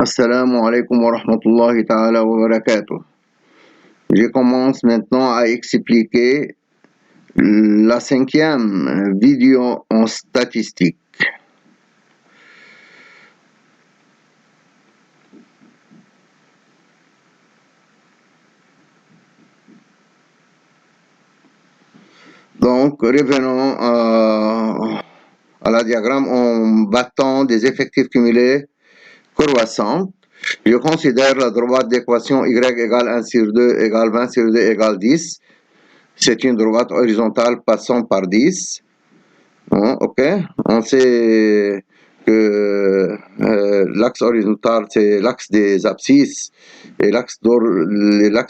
Assalamu alaikum wa rahmatullahi ta'ala wa barakatuh. Je commence maintenant à expliquer la 5e vidéo en statistique. Donc, revenons à la diagramme en battant des effectifs cumulés croissants. Je considère la droite d'équation y égale 1 sur 2 égale 20 sur 2 égale 10. C'est une droite horizontale passant par 10. Ok, on sait que l'axe horizontal c'est l'axe des abscisses et l'axe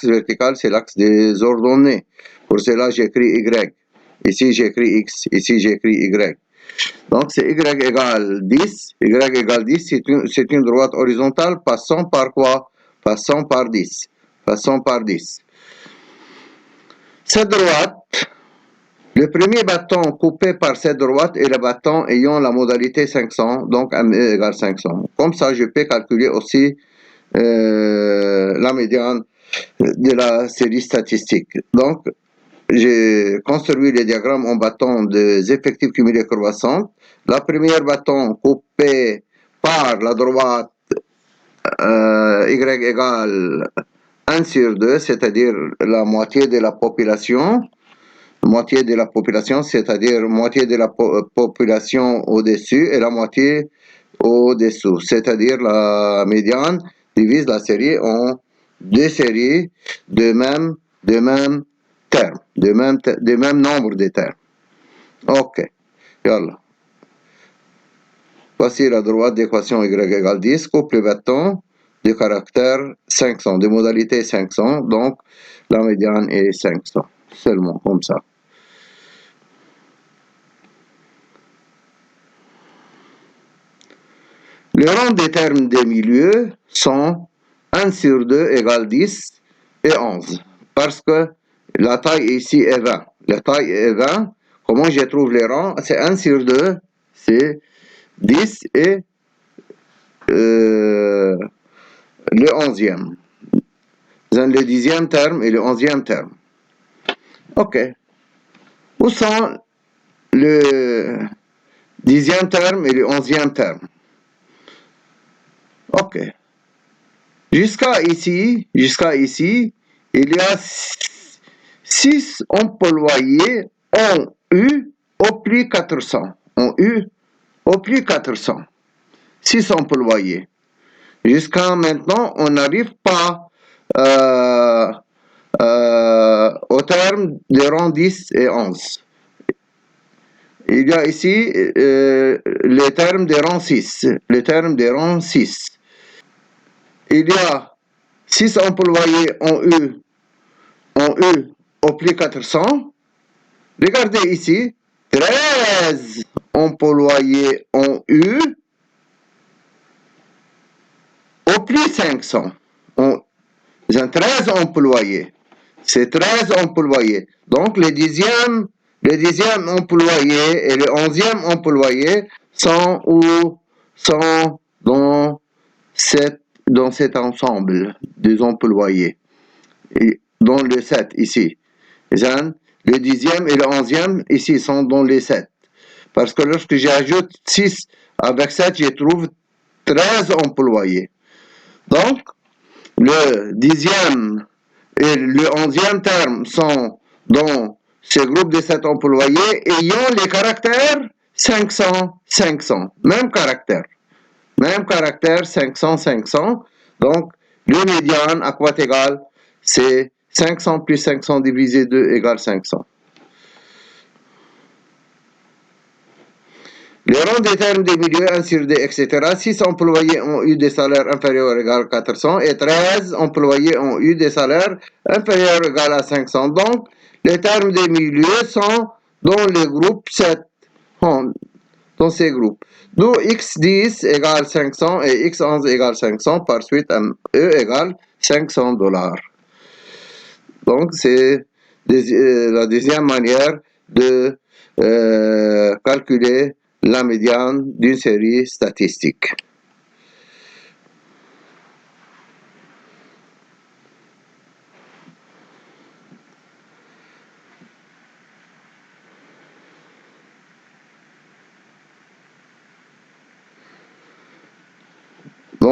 vertical c'est l'axe des ordonnées. Pour cela j'écris Y. Ici j'écris X, ici j'écris Y. Donc c'est Y égale 10. Y égale 10, c'est une droite horizontale passant par quoi? Passant par 10. Passant par 10. Cette droite, le premier bâton coupé par cette droite est le bâton ayant la modalité 500, donc ME égale 500. Comme ça, je peux calculer aussi la médiane de la série statistique. Donc, j'ai construit les diagrammes en bâton des effectifs cumulés croissants. La première bâton coupé par la droite Y égale 1 sur 2, c'est-à-dire la moitié de la population. Moitié de la population, c'est-à-dire moitié de la population au-dessus et la moitié au-dessous. C'est-à-dire la médiane divise la série en deux séries de même terme, de même nombre de termes. Ok, yallah. Voici la droite d'équation Y égale 10, couple bâton de caractère 500, de modalité 500, donc la médiane est 500, seulement comme ça. Les rangs des termes des milieux sont 1 sur 2 égale 10 et 11, parce que la taille ici est 20. La taille est 20. Comment je trouve les rangs? C'est 1 sur 2, c'est 10 et le 11e. Le 10e terme et le 11e terme. Ok. Où sont le 10e terme et le 11e terme? Ok. Jusqu'à ici, il y a 6 employés en U au plus 400. En U au plus 400. 6 employés. Jusqu'à maintenant, on n'arrive pas au terme des rangs 10 et 11. Il y a ici le terme des rangs 6. Le terme des rangs 6. Il y a 6 employés en U au plus 400. Regardez ici, 13 employés en U au plus 500. Ils ont 13 employés. C'est 13 employés. Donc, le 10e employé et le 11e employé sont dans cet ensemble des employés. Et dans le 7 ici. Le 10e et le 11e ici sont dans les 7. Parce que lorsque j'ajoute 6 avec 7, je trouve 13 employés. Donc, le 10e et le 11e terme sont dans ce groupe de 7 employés ayant les caractères 500, 500. Même caractère. 500, 500. Donc, le médiane à quoi égal? C'est 500 plus 500 divisé 2 égale 500. Les rangs des termes des milieux 1 sur 2, etc. 6 employés ont eu des salaires inférieurs ou égaux à 400 et 13 employés ont eu des salaires inférieurs ou égaux à 500. Donc, les termes des milieux sont dans le groupe 7. Dans ces groupes. D'où x10 égale 500 et x11 égale 500. Par suite, E égale $500. Donc, c'est la deuxième manière de calculer la médiane d'une série statistique.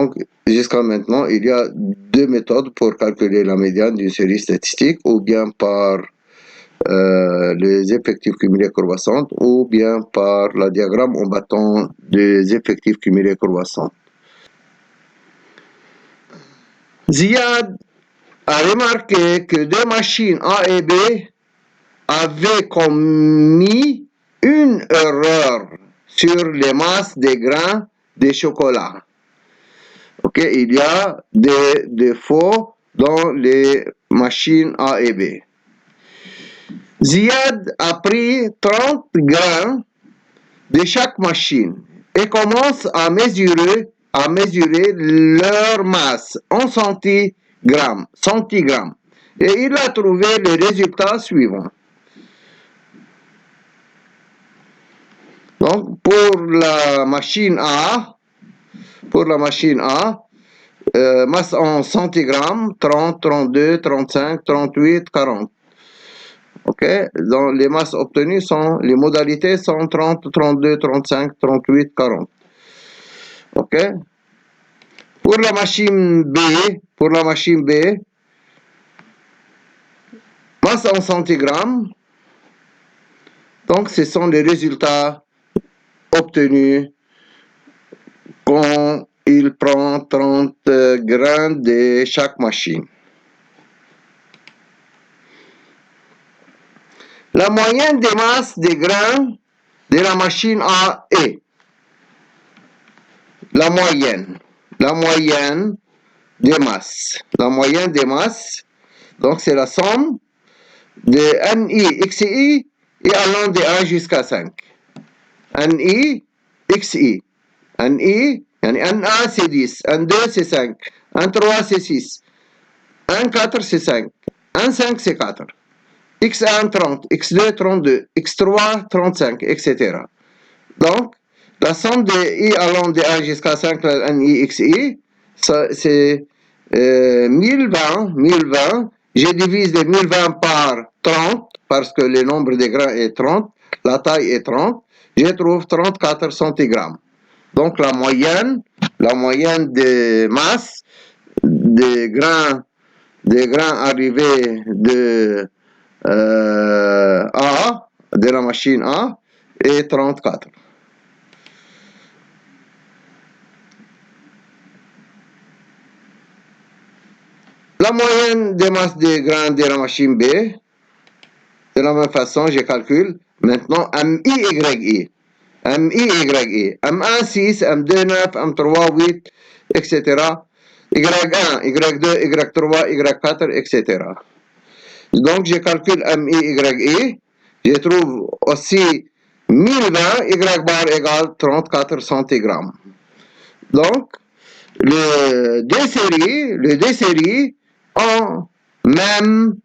Donc, jusqu'à maintenant, il y a deux méthodes pour calculer la médiane d'une série statistique, ou bien par les effectifs cumulés croissants, ou bien par le diagramme en bâton des effectifs cumulés croissants. Ziad a remarqué que deux machines A et B avaient commis une erreur sur les masses des grains de chocolat. Ok, il y a des défauts dans les machines A et B. Ziad a pris 30 grains de chaque machine et commence à mesurer leur masse en centigrammes. Et il a trouvé les résultats suivants. Donc, pour la machine A, masse en centigrammes, 30, 32, 35, 38, 40. Ok, donc les masses obtenues sont, les modalités sont 30, 32, 35, 38, 40. Ok. Pour la machine B, masse en centigrammes, donc ce sont les résultats obtenus quand il prend 30 grains de chaque machine. La moyenne des masses des grains de la machine A est la moyenne des masses. La moyenne des masses, donc c'est la somme de NI, XI et allant de 1 jusqu'à 5. NI, XI. NI, N1 c'est 10, N2 c'est 5, N3 c'est 6, N4 c'est 5, N5 c'est 4, X1 30, X2 32, X3 35, etc. Donc, la somme de I allant de 1 jusqu'à 5, la NI, XI, c'est 1020. Je divise les 1020 par 30, parce que le nombre de grains est 30, la taille est 30, je trouve 34 centigrammes. Donc la moyenne des masses des grains arrivés de A, de la machine A, est 34. La moyenne des masses des grains de la machine B, de la même façon, je calcule maintenant MIYI. MIYI. M1 6, M2 9, M3 8, etc. Y1, Y2, Y3, Y4, etc. Donc je calcule MIYI, je trouve aussi 1020, Y bar égale 34 centigrammes. Donc les deux séries ont même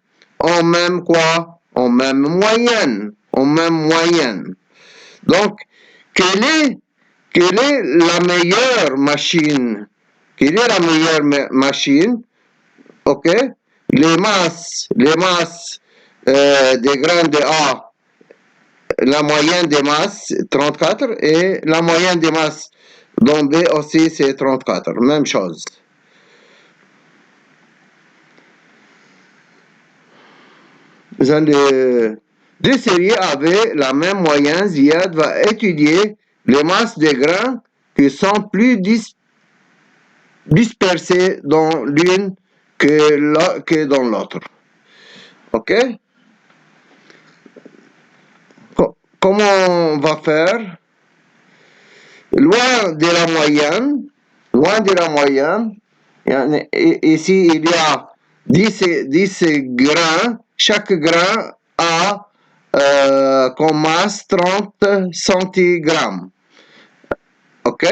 moyenne. Donc quelle est la meilleure machine? Ok, les masses des grains de A, la moyenne des masses 34 et la moyenne des masses dans B aussi c'est 34, même chose. Les deux séries avaient la même moyenne. Ziad va étudier les masses des grains qui sont plus dispersées dans l'une que dans l'autre. Ok? Comment on va faire? Loin de la moyenne, ici il y a 10 grains, chaque grain a comme masse 30 centigrammes. Ok?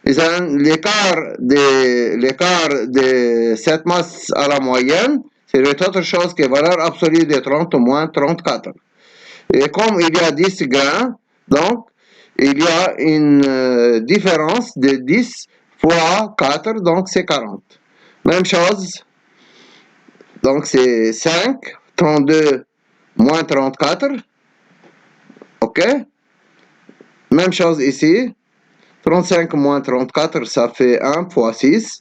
L'écart de cette masse à la moyenne, c'est autre chose que valeur absolue de 30 moins 34. Et comme il y a 10 grains, donc il y a une différence de 10 fois 4, donc c'est 40. Même chose, donc c'est 5, 32 moins 34. Ok? Même chose ici. 35 moins 34, ça fait 1 fois 6.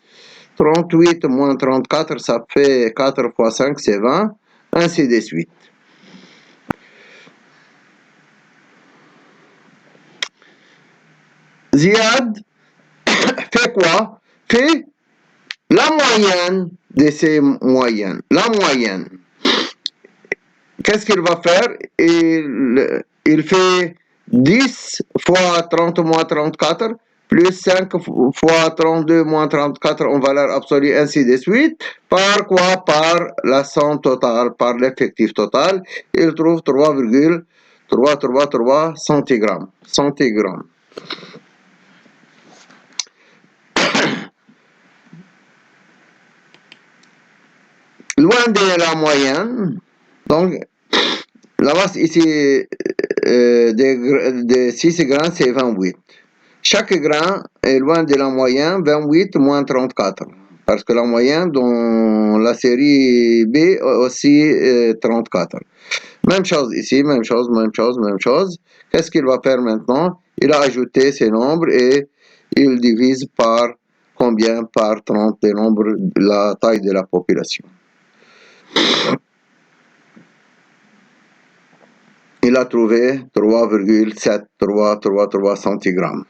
38 moins 34, ça fait 4 fois 5, c'est 20. Ainsi de suite. Ziad fait quoi? Fait la moyenne de ces moyennes. La moyenne. Qu'est-ce qu'il va faire? Il fait 10 fois 30 moins 34 plus 5 fois 32 moins 34 en valeur absolue, ainsi de suite. Par quoi? Par la somme totale, par l'effectif total. Il trouve 3,333 centigrammes. Centigrammes. Loin de la moyenne, donc la masse ici de 6 grains, c'est 28. Chaque grain est loin de la moyenne, 28 moins 34. Parce que la moyenne dans la série B aussi 34. Même chose ici, même chose, même chose, même chose. Qu'est-ce qu'il va faire maintenant? Il a ajouté ces nombres et il divise par combien? Par 30 les nombres, la taille de la population. Il a trouvé 3,7333 centigrammes.